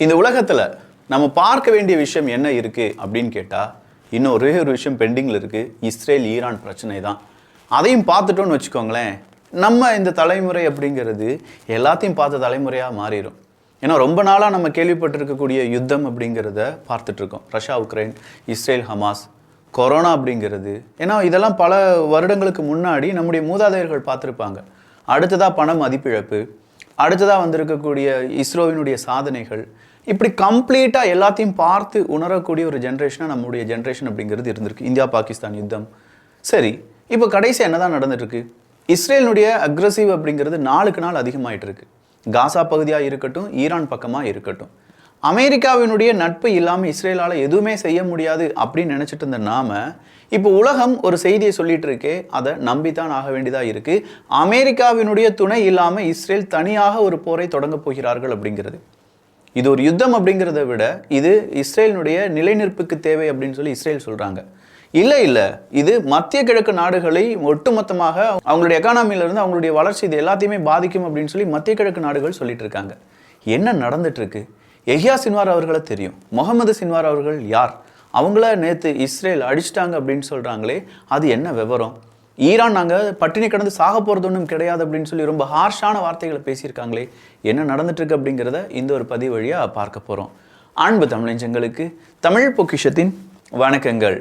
இந்த உலகத்தில் நம்ம பார்க்க வேண்டிய விஷயம் என்ன இருக்குது அப்படின்னு கேட்டால் இன்னும் ஒரே ஒரு விஷயம் பெண்டிங்கில் இருக்குது. இஸ்ரேல் ஈரான் பிரச்சனை தான். அதையும் பார்த்துட்டோன்னு வச்சுக்கோங்களேன், நம்ம இந்த தலைமுறை அப்படிங்கிறது எல்லாத்தையும் பார்த்த தலைமுறையாக மாறிடும். ஏன்னா ரொம்ப நாளாக நம்ம கேள்விப்பட்டிருக்கக்கூடிய யுத்தம் அப்படிங்கிறத பார்த்துட்ருக்கோம். Russia Ukraine, Israel Hamas, corona அப்படிங்கிறது. ஏன்னா இதெல்லாம் பல வருடங்களுக்கு முன்னாடி நம்முடைய மூதாதையர்கள் பார்த்துருப்பாங்க. அடுத்ததாக பண மதிப்பிழப்பு, அடுத்ததாக வந்திருக்கக்கூடிய இஸ்ரோவினுடைய சாதனைகள், இப்படி கம்ப்ளீட்டாக எல்லாத்தையும் பார்த்து உணரக்கூடிய ஒரு ஜென்ரேஷனாக நம்முடைய ஜென்ரேஷன் அப்படிங்கிறது இருந்திருக்கு. இந்தியா பாகிஸ்தான் யுத்தம் சரி, இப்போ கடைசி என்னதான் நடந்துட்டுருக்கு? இஸ்ரேலினுடைய அக்ரஸிவ் அப்படிங்கிறது நாளுக்கு நாள் அதிகமாயிட்டு இருக்கு. காசா பகுதியாக இருக்கட்டும், ஈரான் பக்கமாக இருக்கட்டும். அமெரிக்காவினுடைய நட்பு இல்லாமல் இஸ்ரேலால் எதுவுமே செய்ய முடியாது அப்படின்னு நினச்சிட்டு இருந்த நாம இப்போ உலகம் ஒரு செய்தியை சொல்லிட்டு இருக்கே, அதை நம்பித்தான் ஆக வேண்டியதாக இருக்குது. அமெரிக்காவினுடைய துணை இல்லாமல் இஸ்ரேல் தனியாக ஒரு போரை தொடங்க போகிறார்கள் அப்படிங்கிறது. இது ஒரு யுத்தம் அப்படிங்கிறத விட இது இஸ்ரேலினுடைய நிலைநிற்புக்கு தேவை அப்படின்னு சொல்லி இஸ்ரேல் சொல்கிறாங்க. இல்லை, இது மத்திய கிழக்கு நாடுகளை ஒட்டுமொத்தமாக அவங்களுடைய எக்கானமியிலிருந்து அவங்களுடைய வளர்ச்சி இது எல்லாத்தையுமே பாதிக்கும் அப்படின்னு சொல்லி மத்திய கிழக்கு நாடுகள் சொல்லிட்டு இருக்காங்க. என்ன நடந்துட்டு இருக்கு? யஹ்யா சின்வார் அவர்களை தெரியும். முகமது சின்வார் அவர்கள் யார்? அவங்கள நேற்று இஸ்ரேல் அடிச்சிட்டாங்க அப்படின்னு சொல்கிறாங்களே, அது என்ன விவரம்? ஈரான் நாங்கள் பட்டினி கடந்து சாக போகிறது ஒன்றும் கிடையாது அப்படின்னு சொல்லி ரொம்ப ஹார்ஷான வார்த்தைகளை பேசியிருக்காங்களே, என்ன நடந்துட்டுருக்கு அப்படிங்கிறத இந்த ஒரு பதிவு வழியாக பார்க்க போகிறோம். அன்பு தமிழஞ்சங்களுக்கு தமிழ் பொக்கிஷத்தின் வணக்கங்கள்.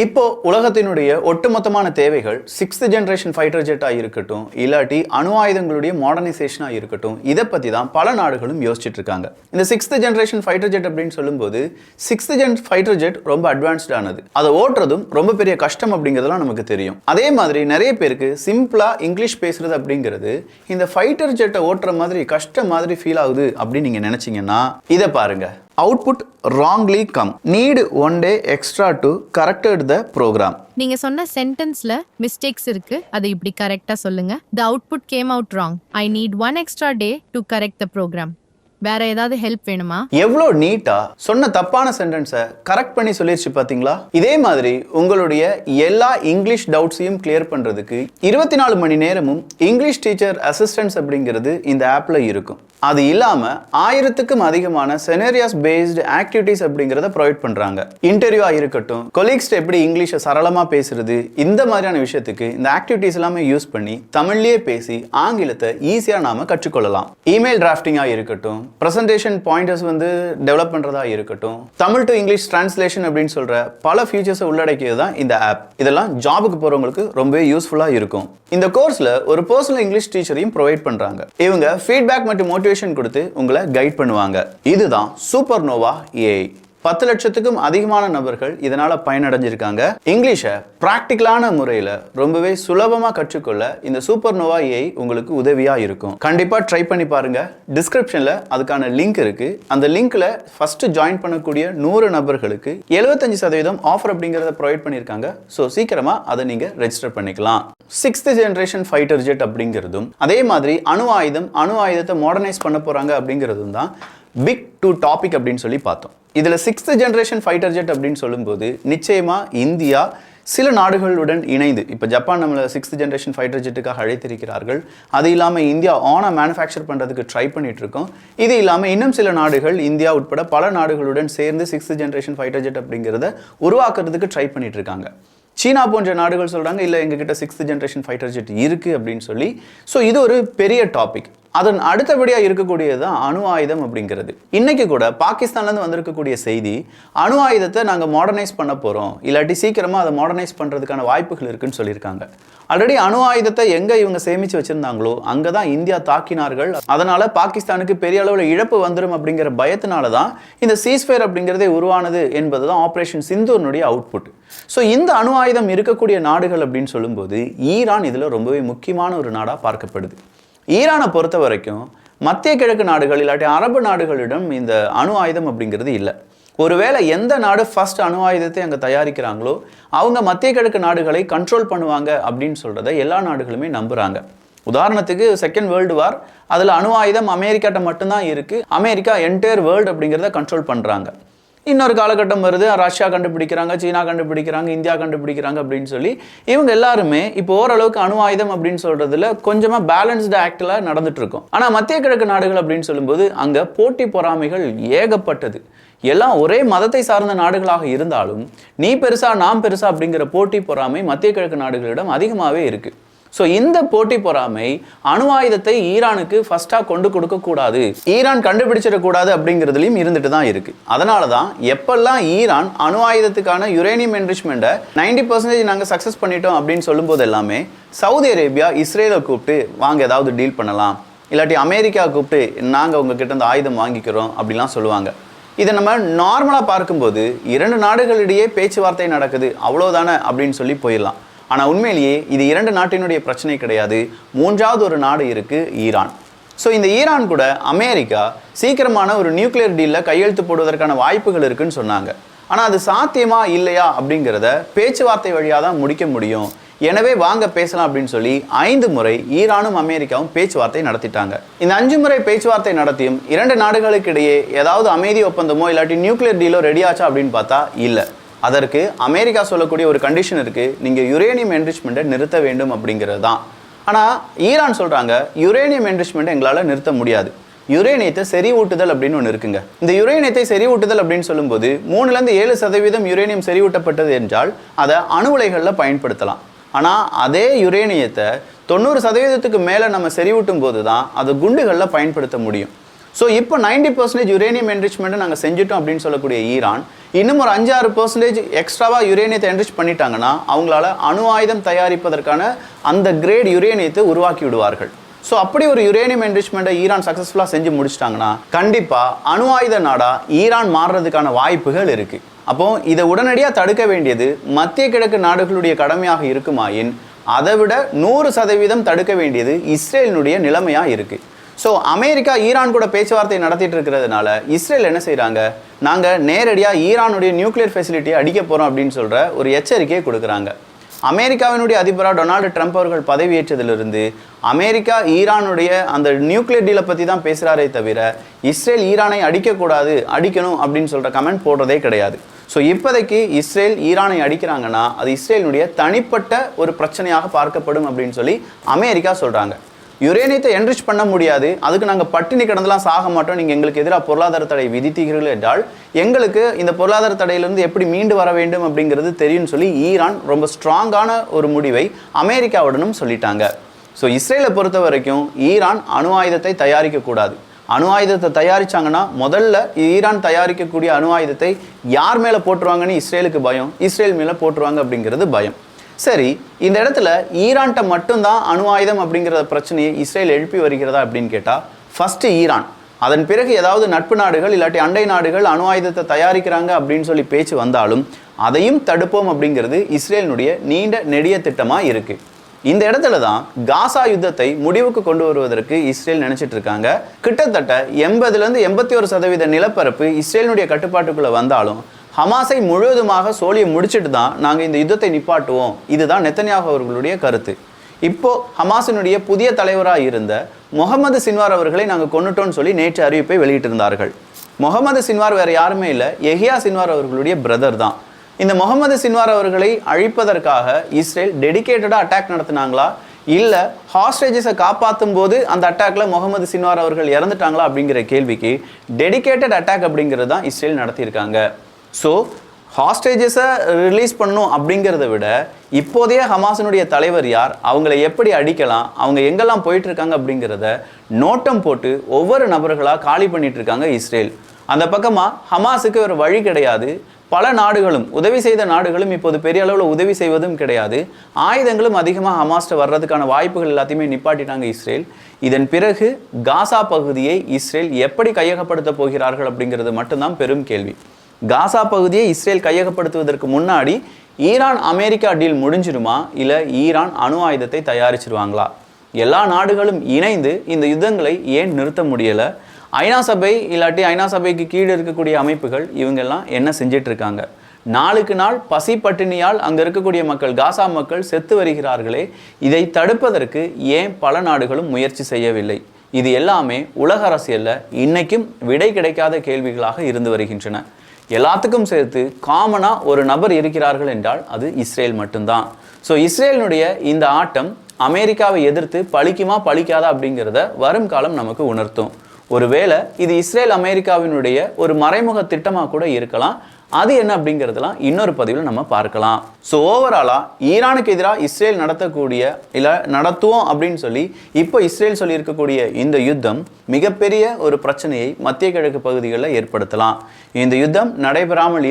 இப்போ உலகத்தினுடைய ஒட்டுமொத்தமான தேவைகள் 6th ஜெனரேஷன் ஃபைட்டர் ஜெட்டாக இருக்கட்டும், இல்லாட்டி அணு ஆயுதங்களுடைய மாடர்னைசேஷனாக இருக்கட்டும், இதை பற்றி தான் பல நாடுகளும் யோசிச்சுட்டு இருக்காங்க. இந்த 6th ஜெனரேஷன் ஃபைட்டர் ஜெட் அப்படின்னு சொல்லும்போது 6th ஜென் ஃபைட்டர் ஜெட் ரொம்ப அட்வான்ஸ்டானது. அதை ஓட்டுறதும் ரொம்ப பெரிய கஷ்டம் அப்படிங்கிறதுலாம் நமக்கு தெரியும். அதே மாதிரி நிறைய பேருக்கு சிம்பிளாக இங்கிலீஷ் பேசுறது அப்படிங்கிறது இந்த ஃபைட்டர் ஜெட்டை ஓட்டுற மாதிரி கஷ்டம் மாதிரி ஃபீல் ஆகுது அப்படின்னு நீங்கள் நினச்சிங்கன்னா இதை பாருங்க. Output wrongly come. Need one day extra to correct the program. நீங்க சொன்ன சென்டென்ஸ்ல மிஸ்டேக்ஸ் இருக்கு, அதை இப்படி கரெக்டா சொல்லுங்க. The output came out wrong. I need one extra day to correct the program. வேற ஏதாவது ஹெல்ப் வேணுமா? எவ்வளோ நீட்டா சொன்ன தப்பான சென்டென்ஸை கரெக்ட் பண்ணி சொல்லிருச்சு பாத்தீங்களா? இதே மாதிரி உங்களுடைய எல்லா இங்கிலீஷ் டவுட்ஸையும் கிளியர் பண்றதுக்கு 24 மணி நேரமும் இங்கிலீஷ் டீச்சர் அசிஸ்டன்ஸ் அப்படிங்கிறது இந்த ஆப்ல இருக்கும். அது இல்லாம 1000க்கும் அதிகமான செனரியாஸ் பேஸ்டு ஆக்டிவிட்டிஸ் அப்படிங்கிறத ப்ரொவைட் பண்றாங்க. இன்டர்வியூவா இருக்கட்டும், கொலீக்ஸ் எப்படி இங்கிலீஷை சரளமா பேசுறது, இந்த மாதிரியான விஷயத்துக்கு இந்த ஆக்டிவிட்டிஸ் எல்லாமே யூஸ் பண்ணி தமிழ்லயே பேசி ஆங்கிலத்தை ஈஸியா நாம கற்றுக்கொள்ளலாம். இமெயில் டிராஃப்டிங்கா இருக்கட்டும், பிரசன்டேஷன் பாயிண்டர்ஸ் டெவலப் பண்றதா இருக்கட்டும், தமிழ் டு இங்கிலீஷ் டிரான்ஸ்லேஷன் அப்படின்னு சொல்ற பல ஃபீச்சர்ஸை உள்ளடக்கியது தான் இந்த ஆப். இதெல்லாம் ஜாபுக்கு போறவங்களுக்கு ரொம்பவே யூஸ்ஃபுல்லா இருக்கும். இந்த கோர்ஸ்ல ஒரு பர்சனல் இங்கிலீஷ் டீச்சரையும் ப்ரொவைட் பண்றாங்க. இவங்க ஃபீட்பேக் மற்றும் மோட்டிவேஷன் கொடுத்து உங்களை கைட் பண்ணுவாங்க. இதுதான் சூப்பர்னோவா ஏஐ. 10 லட்சத்துக்கும் அதிகமான நபர்கள் இதனால பயனடைஞ்சிருக்காங்க. இங்கிலீஷை பிராக்டிக்கலான முறையில் ரொம்பவே சுலபமாக கற்றுக்கொள்ள இந்த சூப்பர்னோவா ஏஐ உங்களுக்கு உதவியாக இருக்கும். கண்டிப்பாக ட்ரை பண்ணி பாருங்க. டிஸ்கிரிப்ஷனில் அதுக்கான லிங்க் இருக்கு. அந்த லிங்க்ல ஃபர்ஸ்ட் ஜாயின் பண்ணக்கூடிய 100 நபர்களுக்கு 75% ஆஃபர் அப்படிங்கிறத ப்ரொவைட் பண்ணியிருக்காங்க. ஸோ சீக்கிரமா அதை நீங்க ரெஜிஸ்டர் பண்ணிக்கலாம். 6th ஜெனரேஷன் ஃபைட்டர் ஜெட் அப்படிங்கிறதும் அதே மாதிரி அணு ஆயுதத்தை மாடர்னைஸ் பண்ண போறாங்க அப்படிங்கிறதும் தான் பிக் 2 டாபிக் அப்படின்னு சொல்லி பார்த்தோம். இதில் 6th ஜெனரேஷன் ஃபைட்டர் ஜெட் அப்படின்னு சொல்லும்போது நிச்சயமா இந்தியா சில நாடுகளுடன் இணைந்து, இப்போ ஜப்பான் நம்மளை 6th ஜெனரேஷன் ஃபைட்டர் ஜெட்டுக்காக அழைத்திருக்கிறார்கள். அது இல்லாமல் இந்தியா ஆனா மேனுஃபேக்சர் பண்ணுறதுக்கு ட்ரை பண்ணிட்டு இருக்கோம். இது இல்லாமல் இன்னும் சில நாடுகள் இந்தியா உட்பட பல நாடுகளுடன் சேர்ந்து 6th ஜெனரேஷன் ஃபைட்டர் ஜெட் அப்படிங்கிறத உருவாக்குறதுக்கு ட்ரை பண்ணிட்டு இருக்காங்க. சீனா போன்ற நாடுகள் சொல்கிறாங்க, இல்லை எங்ககிட்ட 6th ஜெனரேஷன் ஃபைட்டர் ஜெட் இருக்குது அப்படின்னு சொல்லி. ஸோ இது ஒரு பெரிய டாபிக். அதன் அடுத்தபடியாக இருக்கக்கூடியது தான் அணு ஆயுதம் அப்படிங்கிறது. இன்னைக்கு கூட பாகிஸ்தான்லேருந்து வந்திருக்கக்கூடிய செய்தி, அணு ஆயுதத்தை நாங்கள் மாடர்னைஸ் பண்ண போகிறோம், இல்லாட்டி சீக்கிரமாக அதை மாடர்னைஸ் பண்ணுறதுக்கான வாய்ப்புகள் இருக்குன்னு சொல்லியிருக்காங்க. ஆல்ரெடி அணு ஆயுதத்தை எங்கே இவங்க சேமித்து வச்சுருந்தாங்களோ அங்கே தான் இந்தியா தாக்கினார்கள். அதனால் பாகிஸ்தானுக்கு பெரிய அளவில் இழப்பு வந்துடும் அப்படிங்கிற பயத்தினால தான் இந்த சீஸ்ஃபயர் அப்படிங்கிறதே உருவானது என்பது தான் ஆப்ரேஷன் சிந்தூர்னுடைய அவுட்புட். ஸோ இந்த அணு ஆயுதம் இருக்கக்கூடிய நாடுகள் அப்படின்னு சொல்லும்போது ஈரான் இதில் ரொம்பவே முக்கியமான ஒரு நாடாக பார்க்கப்படுது. ஈரானை பொறுத்த வரைக்கும் மத்திய கிழக்கு நாடுகள் இல்லாட்டி அரபு நாடுகளிடம் இந்த அணு ஆயுதம் அப்படிங்கிறது இல்லை. ஒருவேளை எந்த நாடு ஃபர்ஸ்ட் அணு ஆயுதத்தை அங்கே தயாரிக்கிறாங்களோ அவங்க மத்திய கிழக்கு நாடுகளை கண்ட்ரோல் பண்ணுவாங்க அப்படின்னு சொல்கிறத எல்லா நாடுகளுமே நம்புகிறாங்க. உதாரணத்துக்கு 2nd வேர்ல்டு வார், அதில் அணு ஆயுதம் அமெரிக்காட்ட மட்டும்தான் இருக்குது. அமெரிக்கா என்டையர் வேர்ல்டு அப்படிங்கிறத கண்ட்ரோல் பண்ணுறாங்க. இன்னொரு காலகட்டம் வருது, ரஷ்யா கண்டுபிடிக்கிறாங்க, சீனா கண்டுபிடிக்கிறாங்க, இந்தியா கண்டுபிடிக்கிறாங்க அப்படின்னு சொல்லி இவங்க எல்லாருமே இப்போ ஓரளவுக்கு அணு ஆயுதம் அப்படின்னு சொல்றதுல கொஞ்சமா பேலன்ஸ்டு ஆக்டில் நடந்துட்டு இருக்கும். ஆனால் மத்திய கிழக்கு நாடுகள் அப்படின்னு சொல்லும்போது அங்கே போட்டி பொறாமைகள் ஏகப்பட்டது. எல்லாம் ஒரே மதத்தை சார்ந்த நாடுகளாக இருந்தாலும் நீ பெருசா நாம் பெருசா அப்படிங்கிற போட்டி பொறாமை மத்திய கிழக்கு நாடுகளிடம் அதிகமாகவே இருக்கு. ஸோ இந்த போட்டி பொறாமை அணு ஆயுதத்தை ஈரானுக்கு ஃபர்ஸ்டா கொண்டு கொடுக்கக்கூடாது, ஈரான் கண்டுபிடிச்சிடக்கூடாது அப்படிங்கிறதுலையும் இருந்துட்டு தான் இருக்கு. அதனால தான் எப்பெல்லாம் ஈரான் அணு ஆயுதத்துக்கான யுரேனியம் என்ரிச்மெண்ட்டை 90% நாங்கள் சக்ஸஸ் பண்ணிட்டோம் அப்படின்னு சொல்லும்போது எல்லாமே சவுதி அரேபியா இஸ்ரேலை கூப்பிட்டு வாங்க ஏதாவது டீல் பண்ணலாம், இல்லாட்டி அமெரிக்கா கூப்பிட்டு நாங்கள் உங்ககிட்ட இந்த ஆயுதம் வாங்கிக்கிறோம் அப்படிலாம் சொல்லுவாங்க. இதை நம்ம நார்மலாக பார்க்கும்போது 2 நாடுகளிடையே பேச்சுவார்த்தை நடக்குது அவ்வளோதானே அப்படின்னு சொல்லி போயிடலாம். ஆனால் உண்மையிலேயே இது 2 நாட்டினுடைய பிரச்சனை கிடையாது, 3வது ஒரு நாடு இருக்கு, ஈரான். ஸோ இந்த ஈரான் கூட அமெரிக்கா சீக்கிரமான ஒரு நியூக்ளியர் டீலில் கையெழுத்து போடுவதற்கான வாய்ப்புகள் இருக்குன்னு சொன்னாங்க. ஆனால் அது சாத்தியமா இல்லையா அப்படிங்கிறத பேச்சுவார்த்தை வழியாக தான் முடிக்க முடியும். எனவே வாங்க பேசலாம் அப்படின்னு சொல்லி 5 முறை ஈரானும் அமெரிக்காவும் பேச்சுவார்த்தை நடத்திட்டாங்க. இந்த 5 முறை பேச்சுவார்த்தை நடத்தியும் 2 நாடுகளுக்கு இடையே ஏதாவது அமைதி ஒப்பந்தமோ இல்லாட்டி நியூக்ளியர் டீலோ ரெடி ஆச்சா அப்படின்னு பார்த்தா இல்லை. அதற்கு அமெரிக்கா சொல்லக்கூடிய ஒரு கண்டிஷன் இருக்கு, நீங்க யுரேனியம் என்ரிச்மெண்ட்டை நிறுத்த வேண்டும் அப்படிங்கிறது தான். ஆனால் ஈரான் சொல்றாங்க யுரேனியம் என்ரிச்மெண்ட்டை எங்களால் நிறுத்த முடியாது, யுரேனியத்தை செறிவூட்டுதல் அப்படின்னு ஒன்று இருக்குங்க. இந்த யுரேனியத்தை செறிவூட்டுதல் அப்படின்னு சொல்லும்போது 3-7% யுரேனியம் செறிவூட்டப்பட்டது என்றால் அதை அணு உலைகளில் பயன்படுத்தலாம். ஆனால் அதே யுரேனியத்தை 90%க்கு மேலே நம்ம செறிவூட்டும் போது தான் அது குண்டுகளில் பயன்படுத்த முடியும். ஸோ இப்போ 90% யுரேனியம் என்ரிச்மெண்ட்டை நாங்கள் செஞ்சுட்டோம் அப்படின்னு சொல்லக்கூடிய ஈரான் இன்னும் ஒரு 5-6% எக்ஸ்ட்ராவாக யுரேனியத்தை என்ரிச் பண்ணிட்டாங்கன்னா அவங்களால அணு ஆயுதம் தயாரிப்பதற்கான அந்த கிரேட் யுரேனியத்தை உருவாக்கி விடுவார்கள். ஸோ அப்படி ஒரு யுரேனியம் என்ரிச்மெண்ட்டை ஈரான் சக்ஸஸ்ஃபுல்லாக செஞ்சு முடிச்சிட்டாங்கன்னா கண்டிப்பாக அணு ஆயுத நாடாக ஈரான் மாறுறதுக்கான வாய்ப்புகள் இருக்குது. அப்போ இதை உடனடியாக தடுக்க வேண்டியது மத்திய கிழக்கு நாடுகளுடைய கடமையாக இருக்குமாயின் அதை விட 100% தடுக்க வேண்டியது இஸ்ரேலினுடைய நிலைமையாக இருக்குது. ஸோ அமெரிக்கா ஈரான் கூட பேச்சுவார்த்தை நடத்திட்டு இருக்கிறதுனால இஸ்ரேல் என்ன செய்கிறாங்க, நாங்கள் நேரடியாக ஈரானுடைய நியூக்ளியர் ஃபெசிலிட்டியை அடிக்க போகிறோம் அப்படின்னு சொல்கிற ஒரு எச்சரிக்கையை கொடுக்குறாங்க. அமெரிக்காவினுடைய அதிபராக டொனால்டு ட்ரம்ப் அவர்கள் பதவியேற்றதிலிருந்து அமெரிக்கா ஈரானுடைய அந்த நியூக்ளியர் டீலை பற்றி தான் பேசுகிறாரே தவிர இஸ்ரேல் ஈரானை அடிக்கக்கூடாது, அடிக்கணும் அப்படின்னு சொல்கிற கமெண்ட் போடுறதே கிடையாது. ஸோ இப்போதைக்கு இஸ்ரேல் ஈரானை அடிக்கிறாங்கன்னா அது இஸ்ரேலினுடைய தனிப்பட்ட ஒரு பிரச்சனையாக பார்க்கப்படும் அப்படின்னு சொல்லி அமெரிக்கா சொல்கிறாங்க. யுரேனியத்தை என்ரிச் பண்ண முடியாது, அதுக்கு நாங்கள் பட்டினி கிடந்தெல்லாம் சாக மாட்டோம், நீங்கள் எங்களுக்கு எதிராக பொருளாதார தடை விதித்தீர்கள் என்றால் எங்களுக்கு இந்த பொருளாதார தடையிலிருந்து எப்படி மீண்டு வர வேண்டும் அப்படிங்கிறது தெரியும்னு சொல்லி ஈரான் ரொம்ப ஸ்ட்ராங்கான ஒரு முடிவை அமெரிக்காவுடனும் சொல்லிட்டாங்க. ஸோ இஸ்ரேலை பொறுத்த வரைக்கும் ஈரான் அணு ஆயுதத்தை தயாரிக்கக்கூடாது. அணு ஆயுதத்தை தயாரிச்சாங்கன்னா முதல்ல ஈரான் தயாரிக்கக்கூடிய அணு ஆயுதத்தை யார் மேலே போட்டுருவாங்கன்னு இஸ்ரேலுக்கு பயம், இஸ்ரேல் மேலே போட்டுருவாங்க அப்படிங்கிறது பயம். சரி, இந்த இடத்துல ஈரான்கிட்ட மட்டும்தான் அணு ஆயுதம் அப்படிங்கிற பிரச்சனையை இஸ்ரேல் எழுப்பி வருகிறதா அப்படின்னு கேட்டால் ஃபர்ஸ்ட் ஈரான், அதன் பிறகு ஏதாவது நட்பு நாடுகள் இல்லாட்டி அண்டை நாடுகள் அணு ஆயுதத்தை தயாரிக்கிறாங்க அப்படின்னு சொல்லி பேச்சு வந்தாலும் அதையும் தடுப்போம் அப்படிங்கிறது இஸ்ரேலினுடைய நீண்ட நெடிய திட்டமாக இருக்குது. இந்த இடத்துல தான் காசா யுத்தத்தை முடிவுக்கு கொண்டு வருவதற்கு இஸ்ரேல் நினைச்சிட்டு இருக்காங்க. கிட்டத்தட்ட 80-81% நிலப்பரப்பு இஸ்ரேலினுடைய கட்டுப்பாட்டுக்குள்ள வந்தாலும் ஹமாஸை முழுவதுமாக சோழியை முடிச்சுட்டு தான் நாங்கள் இந்த யுத்தத்தை நிப்பாட்டுவோம், இதுதான் நெத்தன்யாகு அவர்களுடைய கருத்து. இப்போ ஹமாஸினுடைய புதிய தலைவராக இருந்த முகமது சின்வார் அவர்களை நாங்கள் கொண்டுட்டோம்னு சொல்லி நேற்று அறிவிப்பை வெளியிட்டிருந்தார்கள். முகமது சின்வார் வேற யாருமே இல்லை, எஹியா சின்வார் அவர்களுடைய பிரதர் தான். இந்த முகமது சின்வார் அவர்களை அழிப்பதற்காக இஸ்ரேல் டெடிகேட்டடாக அட்டாக் நடத்தினாங்களா, இல்லை ஹாஸ்டேஜஸை காப்பாற்றும் போது அந்த அட்டாக்ல முகமது சின்வார் அவர்கள் இறந்துட்டாங்களா அப்படிங்கிற கேள்விக்கு டெடிகேட்டட் அட்டாக் அப்படிங்கிறது தான் இஸ்ரேல் நடத்தியிருக்காங்க. ஸோ ஹாஸ்டேஜஸை ரிலீஸ் பண்ணணும் அப்படிங்கிறத விட இப்போதைய ஹமாஸினுடைய தலைவர் யார், அவங்களை எப்படி அடிக்கலாம், அவங்க எங்கெல்லாம் போயிட்டு இருக்காங்க அப்படிங்கிறத நோட்டம் போட்டு ஒவ்வொரு நபர்களாக காலி பண்ணிட்டு இருக்காங்க இஸ்ரேல். அந்த பக்கமாக ஹமாஸுக்கு ஒரு வழி கிடையாது, பல நாடுகளும் உதவி செய்த நாடுகளும் இப்போது பெரிய அளவில் உதவி செய்வதும் கிடையாது, ஆயுதங்களும் அதிகமாக ஹமாஸ்ட்ட வர்றதுக்கான வாய்ப்புகள் எல்லாத்தையுமே நிப்பாட்டிட்டாங்க இஸ்ரேல். இதன் பிறகு காசா பகுதியை இஸ்ரேல் எப்படி கையகப்படுத்த போகிறார்கள் அப்படிங்கிறது மட்டும்தான் பெரும் கேள்வி. காசா பகுதியை இஸ்ரேல் கையகப்படுத்துவதற்கு முன்னாடி ஈரான் அமெரிக்கா டீல் முடிஞ்சிருமா, இல்லை ஈரான் அணு ஆயுதத்தை தயாரிச்சிருவாங்களா? எல்லா நாடுகளும் இணைந்து இந்த யுத்தங்களை ஏன் நிறுத்த முடியலை? ஐநா சபை இல்லாட்டி ஐநா சபைக்கு கீழே இருக்கக்கூடிய அமைப்புகள் இவங்கெல்லாம் என்ன செஞ்சிட்டு இருக்காங்க? நாளுக்கு நாள் பசி பட்டினியால் அங்கே இருக்கக்கூடிய மக்கள், காசா மக்கள் செத்து வருகிறார்களே, இதை தடுப்பதற்கு ஏன் பல நாடுகளும் முயற்சி செய்யவில்லை? இது எல்லாமே உலக அரசியலில் இன்னைக்கும் விடை கிடைக்காத கேள்விகளாக இருந்து வருகின்றன. எல்லாத்துக்கும் சேர்த்து காமனாக ஒரு நபர் இருக்கிறார்கள் என்றால் அது இஸ்ரேல் மட்டும்தான். ஸோ இஸ்ரேலினுடைய இந்த ஆட்டம் அமெரிக்காவை எதிர்த்து பலிக்குமா பலிக்காதா அப்படிங்கிறத வரும் காலம் நமக்கு உணர்த்தும். ஒருவேளை இது இஸ்ரேல் அமெரிக்காவினுடைய ஒரு மறைமுக திட்டமாக கூட இருக்கலாம். அது என்ன அப்படிங்கிறதுலாம் இன்னொரு பதிவில் நம்ம பார்க்கலாம். ஸோ ஓவராலாக ஈரானுக்கு எதிராக இஸ்ரேல் நடத்தக்கூடிய இல்லை நடத்துவோம் அப்படின்னு சொல்லி இப்போ இஸ்ரேல் சொல்லியிருக்கக்கூடிய இந்த யுத்தம் மிகப்பெரிய ஒரு பிரச்சனையை மத்திய கிழக்கு பகுதிகளில் ஏற்படுத்தலாம். இந்த யுத்தம் நடைபெறாமல்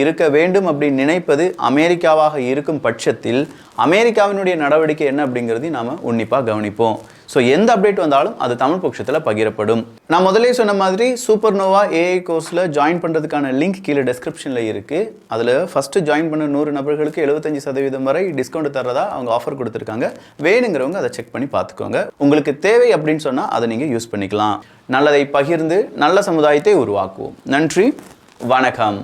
இருக்க வேண்டும் அப்படின்னு நினைப்பது அமெரிக்காவாக இருக்கும் பட்சத்தில் அமெரிக்காவினுடைய நடவடிக்கை என்ன அப்படிங்கிறதையும் நாம் உன்னிப்பாக கவனிப்போம். ஸோ எந்த அப்டேட் வந்தாலும் அது தமிழ் பட்சத்தில் பகிரப்படும். நான் முதலே சொன்ன மாதிரி சூப்பர்னோவா ஏஐ கோர்ஸில் ஜாயின் பண்ணுறதுக்கான லிங்க் கீழே டெஸ்கிரிப்ஷனில் இருக்குது. அதில் ஃபஸ்ட்டு ஜாயின் பண்ண 100 நபர்களுக்கு 75% வரை டிஸ்கவுண்ட் தரதா அவங்க ஆஃபர் கொடுத்துருக்காங்க. வேணுங்கிறவங்க அதை செக் பண்ணி பார்த்துக்கோங்க. உங்களுக்கு தேவை அப்படின்னு சொன்னால் அதை நீங்கள் யூஸ் பண்ணிக்கலாம். நல்லதை பகிர்ந்து நல்ல சமுதாயத்தை உருவாக்குவோம். நன்றி, வணக்கம்.